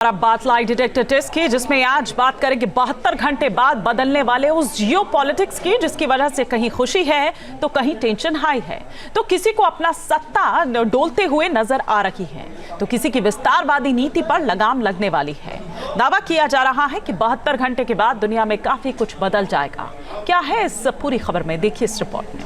और अब बात लाई डिटेक्टर टेस्ट की, जिसमें आज बात करेंगे 72 घंटे बाद बदलने वाले उस जियो पॉलिटिक्स की, जिसकी वजह से कहीं खुशी है तो कहीं टेंशन हाई है, तो किसी को अपना सत्ता डोलते हुए नजर आ रही है, तो किसी की विस्तारवादी नीति पर लगाम लगने वाली है। दावा किया जा रहा है कि 72 घंटे के बाद दुनिया में काफी कुछ बदल जाएगा। क्या है इस पूरी खबर में, देखिए इस रिपोर्ट में।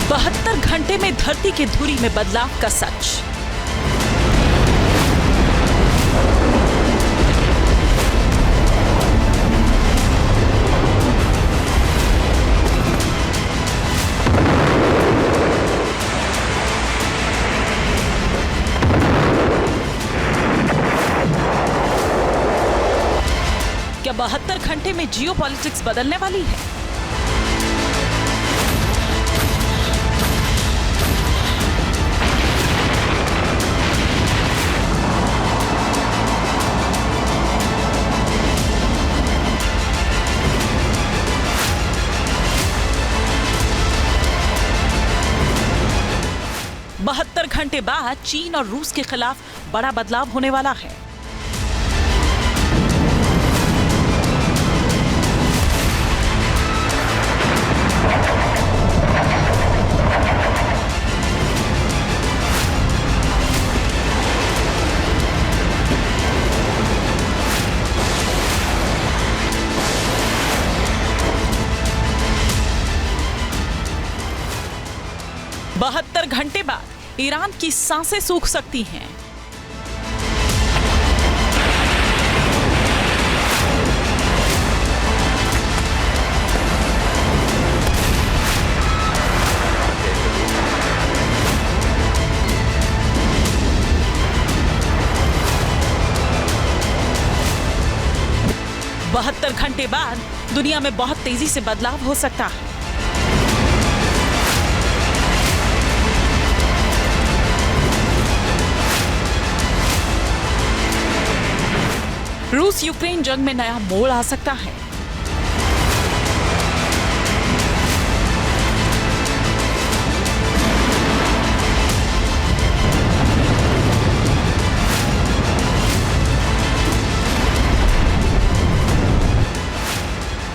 72 घंटे में धरती की धुरी में बदलाव का सच। क्या 72 घंटे में जियो पॉलिटिक्स बदलने वाली है? बहत्तर घंटे बाद चीन और रूस के खिलाफ बड़ा बदलाव होने वाला है। बहत्तर घंटे बाद ईरान की सांसें सूख सकती हैं। बहत्तर घंटे बाद दुनिया में बहुत तेजी से बदलाव हो सकता है। रूस यूक्रेन जंग में नया मोड़ आ सकता है।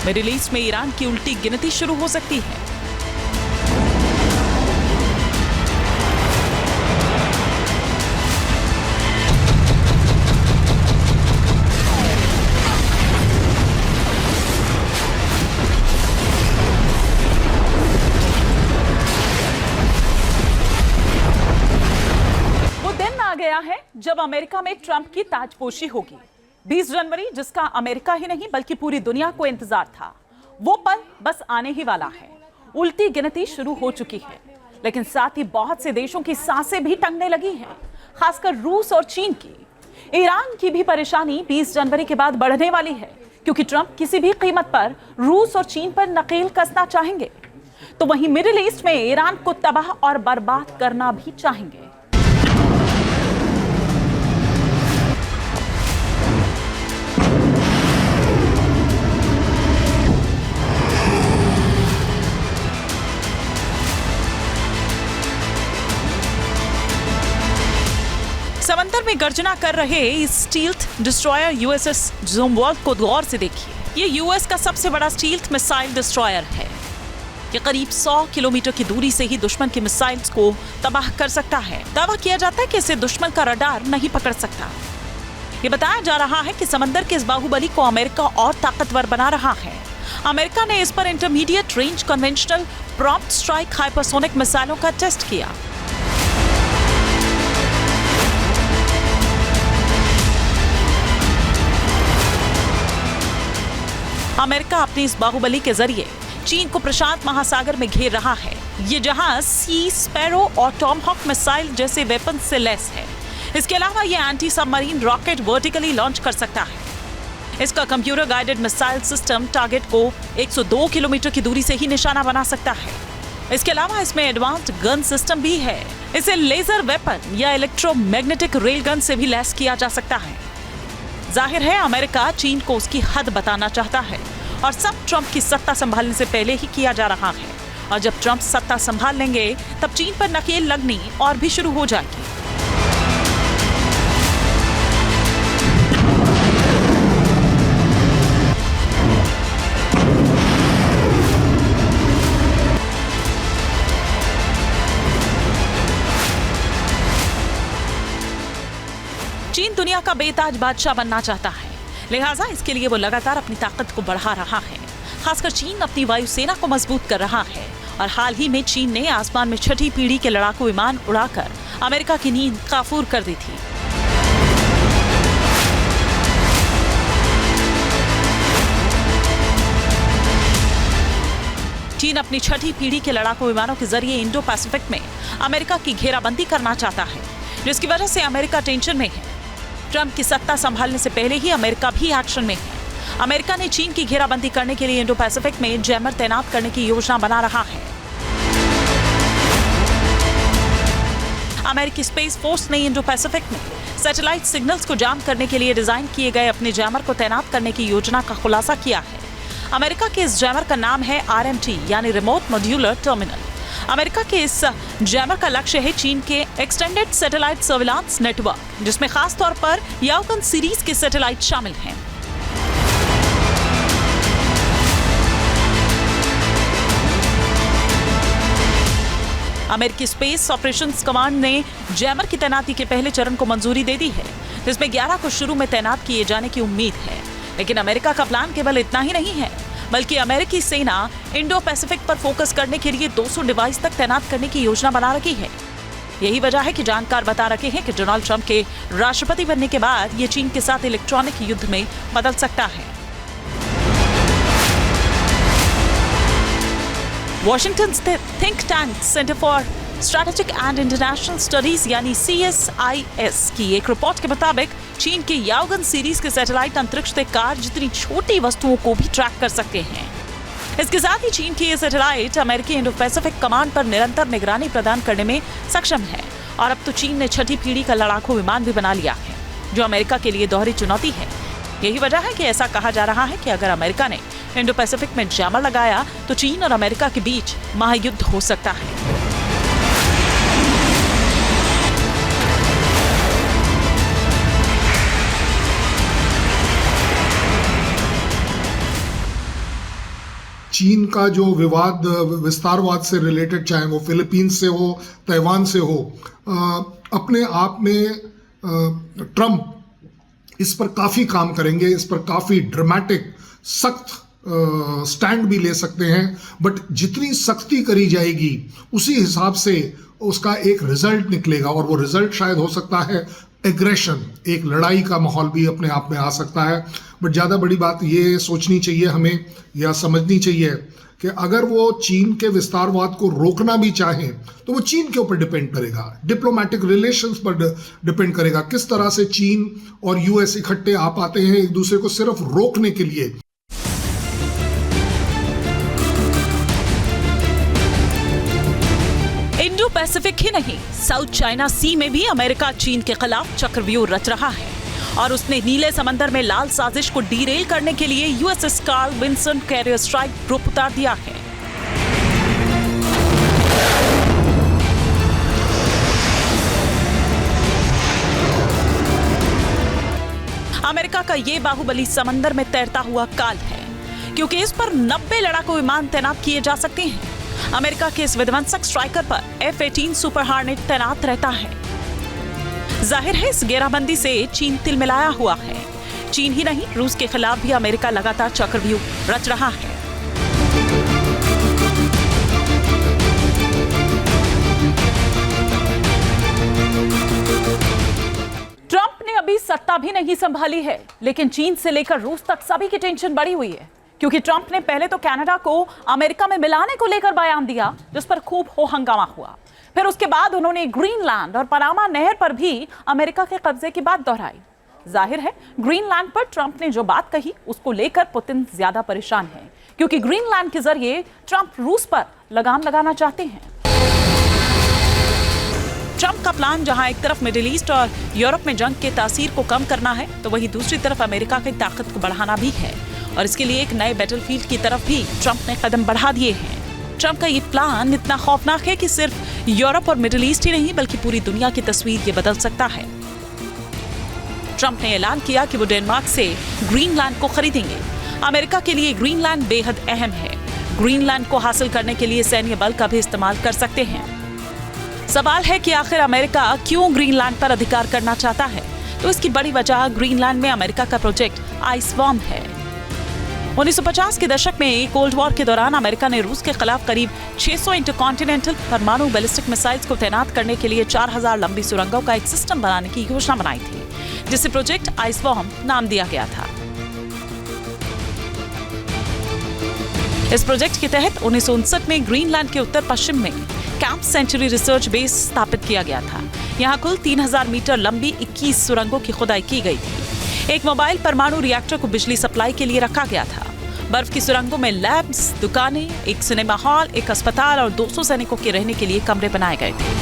मिडिल ईस्ट में ईरान की उल्टी गिनती शुरू हो सकती है। गया है जब अमेरिका में ट्रंप की ताजपोशी होगी। 20 जनवरी, जिसका अमेरिका ही नहीं बल्कि पूरी दुनिया को इंतजार था, वो पल बस आने ही वाला है। उल्टी गिनती शुरू हो चुकी है, लेकिन साथ ही बहुत से देशों की सांसें भी टंगने लगी हैं, खासकर रूस और चीन की। ईरान की भी परेशानी 20 जनवरी के बाद बढ़ने वाली है, क्योंकि ट्रंप किसी भी कीमत पर रूस और चीन पर नकेल कसना चाहेंगे। तो वहीं मिडिल ईस्ट में ईरान को तबाह और बर्बाद करना भी चाहेंगे। समंदर में गर्जना कर रहे इस स्टील्थ डिस्ट्रॉयर यूएसएस ज़ुमवॉल्फ को गौर से देखिए। ये यूएस का सबसे बड़ा स्टील्थ मिसाइल डिस्ट्रॉयर है। ये करीब 100 किलोमीटर की दूरी से ही दुश्मन की मिसाइल्स को तबाह कर सकता है। दावा किया जाता है कि इसे दुश्मन का रडार नहीं पकड़ सकता। ये बताया जा रहा है कि समंदर के इस बाहुबली को अमेरिका और ताकतवर बना रहा है। अमेरिका ने इस पर intermediate range conventional prompt strike hypersonic मिसाइलों का टेस्ट किया। अमेरिका अपनी इस बाहुबली के जरिए चीन को प्रशांत महासागर में घेर रहा है। ये जहाज सी स्पैरो और टॉमहॉक मिसाइल जैसे वेपन से लैस है। इसके अलावा ये anti submarine rocket vertically launch कर सकता है। इसका computer guided missile system target को 102 किलोमीटर की दूरी से ही निशाना बना सकता है। इसके अलावा इसमें एडवांस्ड गन सिस्टम भी है। इसे लेजर वेपन या इलेक्ट्रोमैग्नेटिक रेलगन से भी लैस किया जा सकता है। जाहिर है अमेरिका चीन को उसकी हद बताना चाहता है और सब ट्रंप की सत्ता संभालने से पहले ही किया जा रहा है। और जब ट्रंप सत्ता संभाल लेंगे तब चीन पर नकेल लगनी और भी शुरू हो जाएगी। चीन दुनिया का बेताज बादशाह बनना चाहता है, लिहाजा इसके लिए वो लगातार अपनी ताकत को बढ़ा रहा है। खासकर चीन अपनी वायुसेना को मजबूत कर रहा है और हाल ही में चीन ने आसमान में 6ठी पीढ़ी के लड़ाकू विमान उड़ाकर अमेरिका की नींद काफूर कर दी थी। चीन अपनी 6ठी पीढ़ी के लड़ाकू विमानों के जरिए इंडो पैसिफिक में अमेरिका की घेराबंदी करना चाहता है, जिसकी वजह से अमेरिका टेंशन में है। ट्रंप की सत्ता संभालने से पहले ही अमेरिका भी एक्शन में है। अमेरिका ने चीन की घेराबंदी करने के लिए इंडो पैसिफिक में जैमर तैनात करने की योजना बना रहा है। अमेरिकी स्पेस फोर्स ने इंडो पैसिफिक में सैटेलाइट सिग्नल्स को जाम करने के लिए डिजाइन किए गए अपने जैमर को तैनात करने की योजना का खुलासा किया है। अमेरिका के इस जैमर का नाम है RMT यानी रिमोट मॉड्यूलर टर्मिनल। अमेरिका के इस जैमर का लक्ष्य है चीन के एक्सटेंडेड सैटेलाइट सर्विलांस नेटवर्क, जिसमें खास तौर पर याओगन सीरीज के सैटेलाइट शामिल हैं। अमेरिकी स्पेस ऑपरेशंस कमांड ने जैमर की तैनाती के पहले चरण को मंजूरी दे दी है, जिसमें 11 को शुरू में तैनात किए जाने की उम्मीद है। लेकिन अमेरिका का प्लान केवल इतना ही नहीं है, बल्कि अमेरिकी सेना इंडो पैसिफिक पर फोकस करने के लिए 200 डिवाइस तक तैनात करने की योजना बना रखी है। यही वजह है कि जानकार बता रखे हैं कि डोनाल्ड ट्रंप के राष्ट्रपति बनने के बाद ये चीन के साथ इलेक्ट्रॉनिक युद्ध में बदल सकता है। वॉशिंगटन स्थित think tank centre for strategic and international studies यानी CSIS की एक रिपोर्ट के मुताबिक चीन के याओगन सीरीज के सैटेलाइट अंतरिक्ष से कार जितनी छोटी वस्तुओं को भी ट्रैक कर सकते हैं। इसके साथ ही चीन की ये सैटेलाइट अमेरिकी इंडो पैसिफिक कमांड पर निरंतर निगरानी प्रदान करने में सक्षम है। और अब तो चीन ने 6ठी पीढ़ी का लड़ाकू विमान भी बना लिया है, जो अमेरिका के लिए दोहरी चुनौती है। यही वजह है कि ऐसा कहा जा रहा है कि अगर अमेरिका ने इंडो पैसिफिक में जैमर लगाया तो चीन और अमेरिका के बीच महायुद्ध हो सकता है। चीन का जो विवाद विस्तारवाद से रिलेटेड, चाहे वो फिलीपींस से हो, ताइवान से हो, अपने आप में ट्रंप इस पर काफ़ी काम करेंगे, इस पर काफ़ी ड्रामेटिक सख्त स्टैंड भी ले सकते हैं। बट जितनी सख्ती करी जाएगी उसी हिसाब से उसका एक रिजल्ट निकलेगा, और वो रिजल्ट शायद हो सकता है एग्रेशन, एक लड़ाई का माहौल भी अपने आप में आ सकता है। बट ज़्यादा बड़ी बात ये सोचनी चाहिए हमें, या समझनी चाहिए कि अगर वो चीन के विस्तारवाद को रोकना भी चाहें तो वो चीन के ऊपर डिपेंड करेगा, डिप्लोमेटिक रिलेशंस पर डिपेंड करेगा, किस तरह से चीन और US इकट्ठे आ पाते हैं एक दूसरे को सिर्फ रोकने के लिए। इंडो पैसिफिक ही नहीं, साउथ चाइना सी में भी अमेरिका चीन के खिलाफ चक्रव्यूह रच रहा है, और उसने नीले समंदर में लाल साजिश को डीरेल करने के लिए USS Carl Vinson carrier strike group उतार दिया है। अमेरिका का ये बाहुबली समंदर में तैरता हुआ काल है, क्योंकि इस पर 90 लड़ाकू विमान तैनात किए जा सकते हैं। अमेरिका के इस विध्वंसक स्ट्राइकर पर F-18 सुपर हार्नेट तैनात रहता है। जाहिर है इस घेराबंदी से चीन तिलमिलाया हुआ है। चीन ही नहीं, रूस के खिलाफ भी अमेरिका लगातार चक्रव्यूह रच रहा है। ट्रंप ने अभी सत्ता भी नहीं संभाली है, लेकिन चीन से लेकर रूस तक सभी की टेंशन बढ़ी हुई है, क्योंकि ट्रंप ने पहले तो कनाडा को अमेरिका में मिलाने को लेकर बयान दिया, जिस पर खूब हो हंगामा हुआ। फिर उसके बाद उन्होंने ग्रीनलैंड और पनामा नहर पर भी अमेरिका के कब्जे की बात दोहराई। जाहिर है ग्रीनलैंड पर ट्रंप ने जो बात कही उसको लेकर पुतिन ज्यादा परेशान है, क्योंकि ग्रीनलैंड के जरिए ट्रंप रूस पर लगाम लगाना चाहते हैं। ट्रंप का प्लान जहां एक तरफ मिडिल ईस्ट और यूरोप में जंग के तासीर को कम करना है, तो वहीं दूसरी तरफ अमेरिका की ताकत को बढ़ाना भी है, और इसके लिए एक नए बैटलफील्ड की तरफ भी ट्रंप ने कदम बढ़ा दिए हैं। ट्रंप का ये प्लान इतना खौफनाक है कि सिर्फ यूरोप और मिडिल ईस्ट ही नहीं, बल्कि पूरी दुनिया की तस्वीर ये बदल सकता है। ट्रंप ने ऐलान किया कि वो डेनमार्क से ग्रीनलैंड को खरीदेंगे। अमेरिका के लिए ग्रीनलैंड बेहद अहम है। ग्रीनलैंड को हासिल करने के लिए सैन्य बल का भी इस्तेमाल कर सकते हैं। सवाल है कि आखिर अमेरिका क्यों ग्रीनलैंड पर अधिकार करना चाहता है, तो इसकी बड़ी वजह ग्रीनलैंड में अमेरिका का प्रोजेक्ट आइसवॉर्म है। 1950 के दशक में कोल्ड वॉर के दौरान अमेरिका ने रूस के खिलाफ करीब 600 इंटरकॉन्टिनेंटल परमाणु बैलिस्टिक मिसाइल्स को तैनात करने के लिए 4000 लंबी सुरंगों का एक सिस्टम बनाने की योजना बनाई थी, जिसे प्रोजेक्ट आइसवॉर्म नाम दिया गया था। इस प्रोजेक्ट के तहत 1959 में ग्रीनलैंड के उत्तर पश्चिम में कैंप सेंचुरी रिसर्च बेस स्थापित किया गया था। यहाँ कुल 3000 मीटर लंबी 21 सुरंगों की खुदाई की गई थी। एक मोबाइल परमाणु रिएक्टर को बिजली सप्लाई के लिए रखा गया था। बर्फ की सुरंगों में लैब्स, दुकानें, एक सिनेमा हॉल, एक अस्पताल और 200 सैनिकों के रहने के लिए कमरे बनाए गए थे।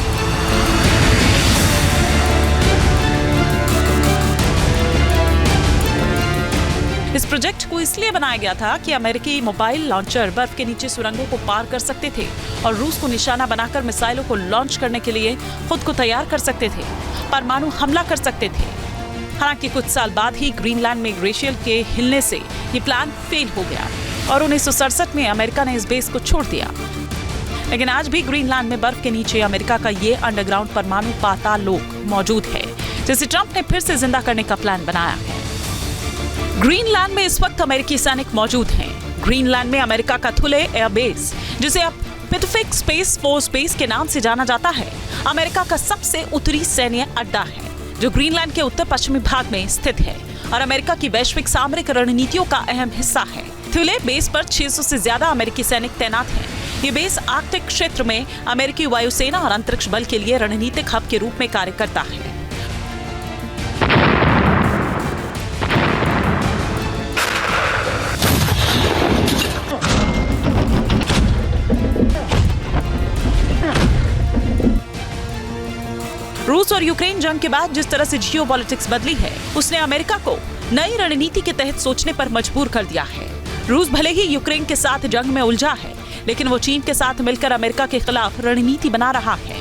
इस प्रोजेक्ट को इसलिए बनाया गया था कि अमेरिकी मोबाइल लॉन्चर बर्फ के नीचे सुरंगों को पार कर सकते थे और रूस को निशाना बनाकर मिसाइलों को लॉन्च करने के लिए खुद को तैयार कर सकते थे, परमाणु हमला कर सकते थे। हालांकि कुछ साल बाद ही ग्रीनलैंड में ग्लेशियर के हिलने से ये प्लान फेल हो गया और 1967 में अमेरिका ने इस बेस को छोड़ दिया। लेकिन आज भी ग्रीनलैंड में बर्फ के नीचे अमेरिका का ये अंडरग्राउंड परमाणु पाताल लोक मौजूद है, जिसे ट्रंप ने फिर से जिंदा करने का प्लान बनाया है। ग्रीनलैंड में इस वक्त अमेरिकी सैनिक मौजूद हैं। ग्रीनलैंड में अमेरिका का थुले एयर बेस, जिसे अब पैसिफिक स्पेस फोर्स बेस के नाम से जाना जाता है, अमेरिका का सबसे उत्तरी सैन्य अड्डा है, जो ग्रीनलैंड के उत्तर पश्चिमी भाग में स्थित है और अमेरिका की वैश्विक सामरिक रणनीतियों का अहम हिस्सा है। थुले बेस पर 600 से ज्यादा अमेरिकी सैनिक तैनात हैं। ये बेस आर्कटिक क्षेत्र में अमेरिकी वायुसेना और अंतरिक्ष बल के लिए रणनीतिक हब के रूप में कार्य करता है। रूस और यूक्रेन जंग के बाद जिस तरह से जियोपॉलिटिक्स बदली है, उसने अमेरिका को नई रणनीति के तहत सोचने पर मजबूर कर दिया है। रूस भले ही यूक्रेन के साथ जंग में उलझा है, लेकिन वो चीन के साथ मिलकर अमेरिका के खिलाफ रणनीति बना रहा है।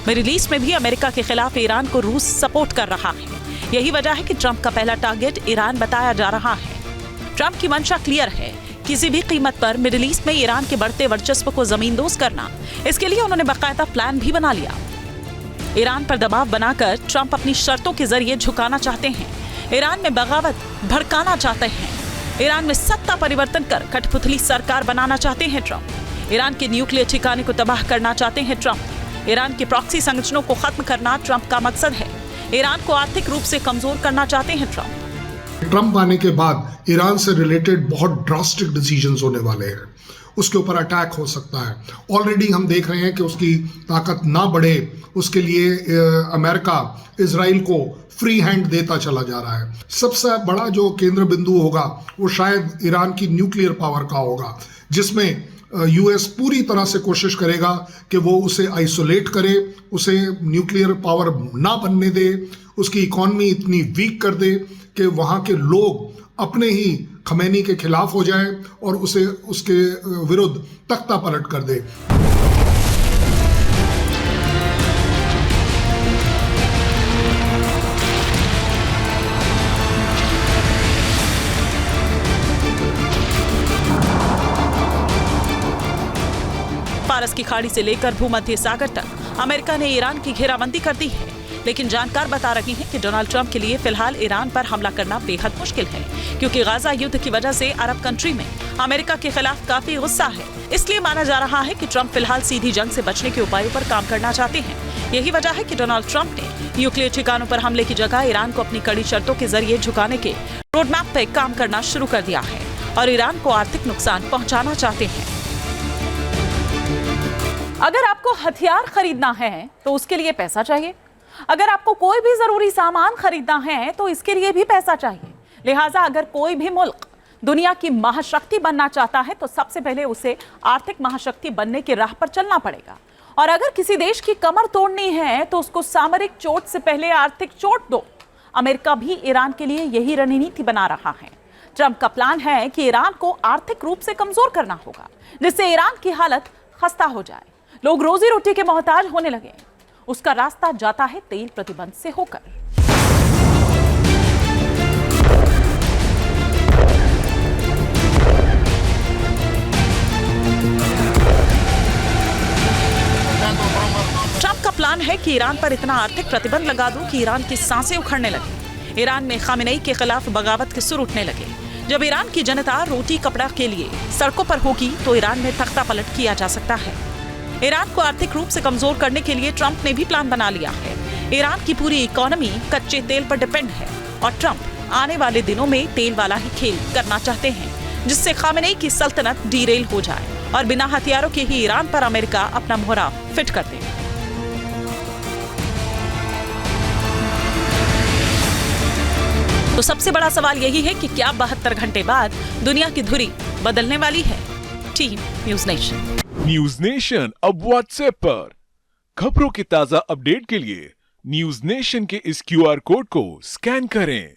मिडिल ईस्ट में भी अमेरिका के खिलाफ ईरान को रूस सपोर्ट कर रहा है। यही वजह है कि ट्रंप का पहला टारगेट ईरान बताया जा रहा है। ट्रंप की मंशा क्लियर है, किसी भी कीमत पर मिडिल ईस्ट में ईरान के बढ़ते वर्चस्व को जमींदोज करना। इसके लिए उन्होंने बाकायदा प्लान भी बना लिया। ईरान पर दबाव बनाकर ट्रंप अपनी शर्तों के जरिए झुकाना चाहते हैं। ईरान में बगावत भड़काना चाहते हैं। ईरान में सत्ता परिवर्तन कर कठपुतली सरकार बनाना चाहते हैं ट्रंप। ईरान के न्यूक्लियर ठिकाने को तबाह करना चाहते हैं ट्रंप। ईरान के प्रॉक्सी संगठनों को खत्म करना ट्रंप का मकसद है। ईरान को आर्थिक रूप से कमजोर करना चाहते हैं ट्रंप आने के बाद ईरान से रिलेटेड बहुत ड्रास्टिक डिसीजंस होने वाले हैं। उसके ऊपर अटैक हो सकता है। ऑलरेडी हम देख रहे हैं कि उसकी ताकत ना बढ़े, उसके लिए अमेरिका इजराइल को फ्री हैंड देता चला जा रहा है। सबसे बड़ा जो केंद्र बिंदु होगा वो शायद ईरान की न्यूक्लियर पावर का होगा, जिसमें यूएस पूरी तरह से कोशिश करेगा कि वो उसे आइसोलेट करे, उसे न्यूक्लियर पावर ना बनने दे, उसकी इकॉनमी इतनी वीक कर दे कि वहाँ के लोग अपने ही खमैनी के खिलाफ हो जाए और उसे उसके विरुद्ध तख्ता पलट कर दे। फारस की खाड़ी से लेकर भूमध्य सागर तक अमेरिका ने ईरान की घेराबंदी कर दी है, लेकिन जानकार बता रहे हैं कि डोनाल्ड ट्रंप के लिए फिलहाल ईरान पर हमला करना बेहद मुश्किल है, क्योंकि गाजा युद्ध की वजह से अरब कंट्री में अमेरिका के खिलाफ काफी गुस्सा है। इसलिए माना जा रहा है कि ट्रंप फिलहाल सीधी जंग से बचने के उपायों पर काम करना चाहते हैं। यही वजह है कि डोनाल्ड ट्रंप ने न्यूक्लियर ठिकानों पर हमले की जगह ईरान को अपनी कड़ी शर्तों के जरिए झुकाने के रोडमैप पे काम करना शुरू कर दिया है और ईरान को आर्थिक नुकसान पहुंचाना चाहते हैं। अगर आपको हथियार खरीदना है तो उसके लिए पैसा चाहिए। अगर आपको कोई भी जरूरी सामान खरीदना है तो इसके लिए भी पैसा चाहिए। लिहाजा अगर कोई भी मुल्क दुनिया की महाशक्ति बनना चाहता है तो सबसे पहले उसे आर्थिक महाशक्ति बनने की राह पर चलना पड़ेगा। और अगर किसी देश की कमर तोड़नी है तो उसको सामरिक चोट से पहले आर्थिक चोट दो। अमेरिका भी ईरान के लिए यही रणनीति बना रहा है। ट्रंप का प्लान है कि ईरान को आर्थिक रूप से कमजोर करना होगा, जिससे ईरान की हालत खस्ता हो जाए, लोग रोजी रोटी के मोहताज होने लगे। उसका रास्ता जाता है तेल प्रतिबंध से होकर। ट्रंप का प्लान है कि ईरान पर इतना आर्थिक प्रतिबंध लगा दूं कि ईरान की सांसें उखड़ने लगे। ईरान में खामेनेई के खिलाफ बगावत के सुर उठने लगे। जब ईरान की जनता रोटी कपड़ा के लिए सड़कों पर होगी तो ईरान में तख्ता पलट किया जा सकता है। ईरान को आर्थिक रूप से कमजोर करने के लिए ट्रंप ने भी प्लान बना लिया है। ईरान की पूरी इकोनॉमी कच्चे तेल पर डिपेंड है और ट्रंप आने वाले दिनों में तेल वाला ही खेल करना चाहते हैं, जिससे खामेनेई की सल्तनत डीरेल हो जाए और बिना हथियारों के ही ईरान पर अमेरिका अपना मोहरा फिट कर दे। तो सबसे बड़ा सवाल यही है कि क्या 72 घंटे बाद दुनिया की धुरी बदलने वाली है? Team news nation. News nation अब व्हाट्सएप पर खबरों के ताजा अपडेट के लिए न्यूज नेशन के इस QR कोड को स्कैन करें।